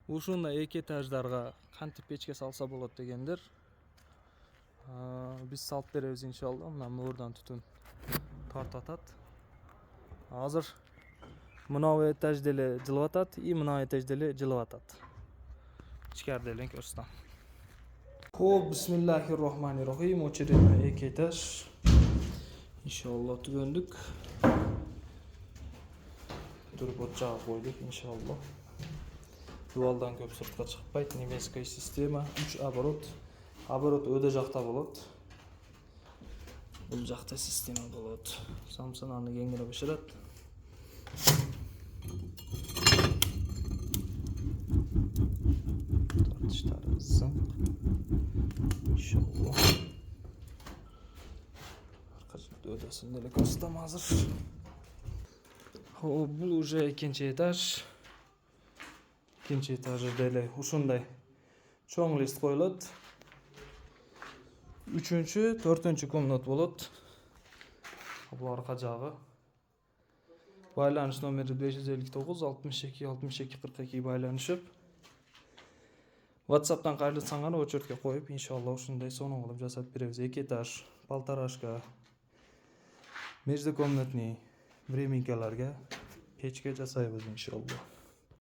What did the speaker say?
Ушундай эки этаждарга кантип печке салса болот дегендер. Биз салып беребиз иншалла. Мына муурдан түтүн тартып атат. Азыр мына этаж деле жылып атат, и мына этаж деле жылып атат. Ичкерде эле көрсөтөм. Хо'p, bismillahirrohmanirrohim. Очередной эки этаж. Иншалла түгөндүк. Турбот жагып койдук иншалла. Дуалдан көп сыртка чыкпайт. Немецкая система. 3 оборот. Оборот өдө жакта болот. Бул жакта система болот. Самсон аны кеңири бышырат. Тартыштарыбыз. İnşallah. Arkadaşlar ödesin деле көрсөтөм азыр. Бул уже экинчи этаж. Экинчи этажы деле ушундай чоң лист коюлат. Үчүнчү, төртүнчү комнат болот. Бул арка жагы. Байланыш номери 559 62 62 42 байланышып. WhatsApp'tan кайрылсаңар очередке коюп, иншалла ушундай сонун кылып жасап беребиз. Эки этаж, полторашка, междукомнатный временкаларга печке жасайбыз иншалла.